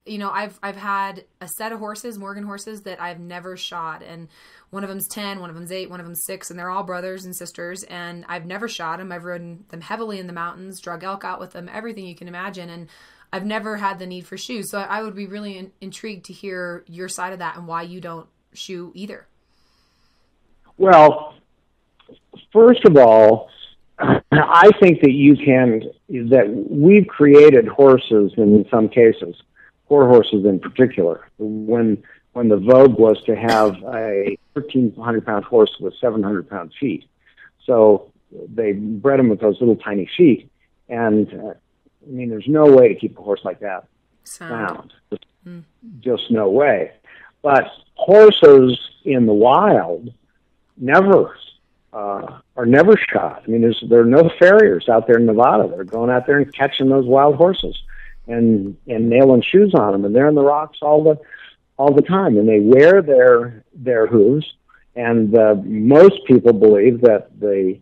you know, I've had a set of horses, Morgan horses, that I've never shod, and one of them's 10, one of them's 8, one of them's 6, and they're all brothers and sisters, and I've never shod them. I've ridden them heavily in the mountains, drug elk out with them, everything you can imagine, and I've never had the need for shoes. So I would be really intrigued to hear your side of that and why you don't shoe either. Well, first of all, I think that we've created horses in some cases, poor horses in particular. When the vogue was to have a 1,300-pound horse with 700-pound feet. So they bred them with those little tiny feet. And, I mean, there's no way to keep a horse like that sound. Just no way. But horses in the wild are never shot. I mean, there are no farriers out there in Nevada. They're going out there and catching those wild horses and nailing shoes on them, and they're in the rocks all the time. And they wear their hooves. And most people believe that the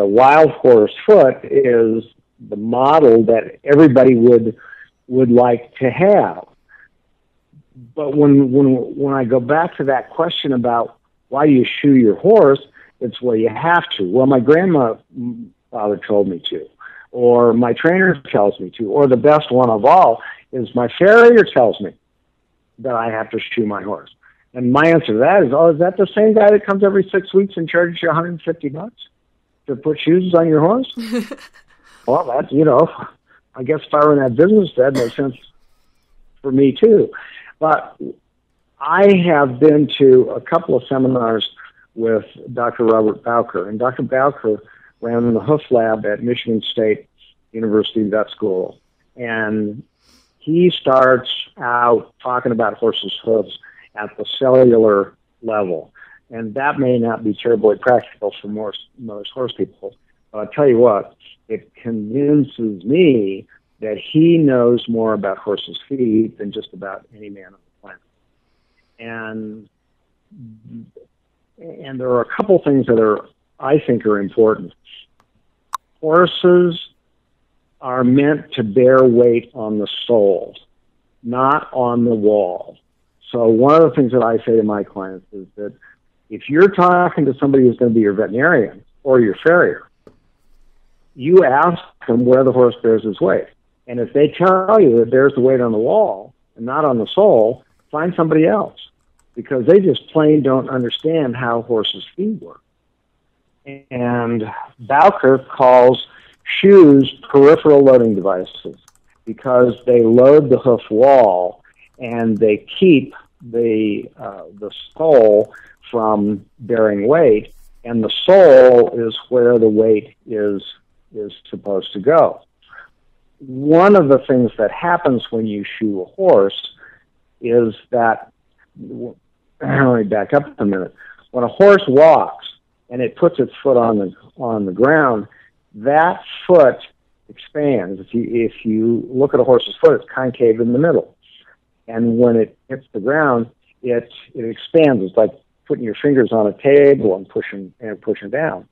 wild horse foot is the model that everybody would like to have. But when I go back to that question about why do you shoe your horse, it's, well, you have to. Well, my grandfather told me to, or my trainer tells me to, or the best one of all is my farrier tells me that I have to shoe my horse. And my answer to that is, oh, is that the same guy that comes every 6 weeks and charges you $150 to put shoes on your horse? Well, that's, I guess if I were in that business, that makes sense for me too. But I have been to a couple of seminars with Dr. Robert Bowker, and Dr. Bowker ran the hoof lab at Michigan State University Vet School. And he starts out talking about horses' hoofs at the cellular level. And that may not be terribly practical for most horse people. But I'll tell you what, it convinces me that he knows more about horses' feet than just about any man on the planet. And there are a couple things that I think are important. Horses are meant to bear weight on the sole, not on the wall. So one of the things that I say to my clients is that if you're talking to somebody who's going to be your veterinarian or your farrier, you ask them where the horse bears his weight. And if they tell you that there's the weight on the wall and not on the sole, find somebody else, because they just plain don't understand how horses' feet work. And Bowker calls shoes peripheral loading devices because they load the hoof wall and they keep the sole from bearing weight, and the sole is where the weight is supposed to go. One of the things that happens when you shoe a horse is that, let me back up a minute. When a horse walks and it puts its foot on the ground, that foot expands. If you look at a horse's foot, it's concave in the middle. And when it hits the ground, it expands. It's like putting your fingers on a table and pushing down.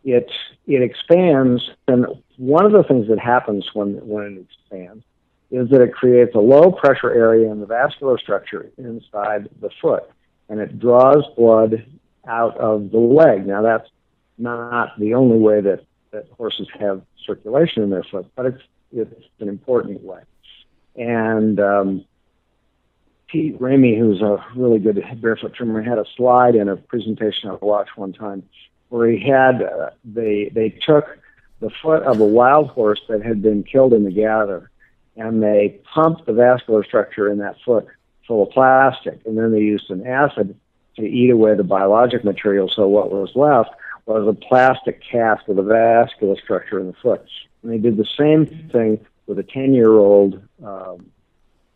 It expands, and one of the things that happens when it expands is that it creates a low pressure area in the vascular structure inside the foot, and it draws blood out of the leg. Now, that's not the only way that horses have circulation in their foot, but it's an important way. And Pete Ramey, who's a really good barefoot trimmer, had a slide in a presentation I watched one time where he had, they took the foot of a wild horse that had been killed in the gather, and they pumped the vascular structure in that foot full of plastic, and then they used an acid to eat away the biologic material, so what was left was a plastic cast of the vascular structure in the foot. And they did the same thing with a 10-year-old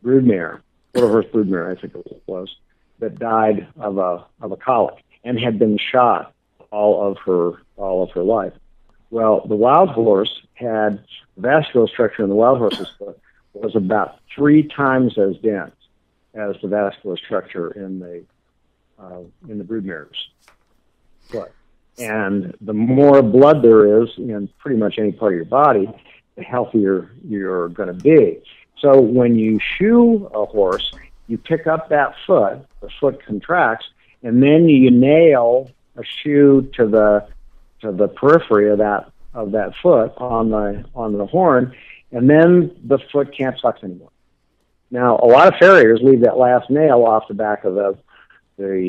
broodmare, quarter-horse broodmare, I think it was, that died of a colic and had been shot all of her life. Well, the wild horse had the vascular structure in the wild horse's foot was about 3 times as dense as the vascular structure in the broodmare's foot. And the more blood there is in pretty much any part of your body, the healthier you're going to be. So when you shoe a horse, you pick up that foot, the foot contracts, and then you nail a shoe to the periphery of that foot on the horn, and then the foot can't flex anymore. Now, a lot of farriers leave that last nail off the back of the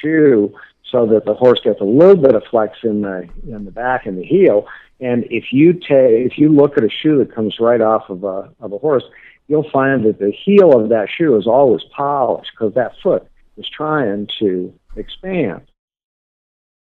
shoe so that the horse gets a little bit of flex in the back and the heel. And if you look at a shoe that comes right off of a horse, you'll find that the heel of that shoe is always polished because that foot is trying to expand.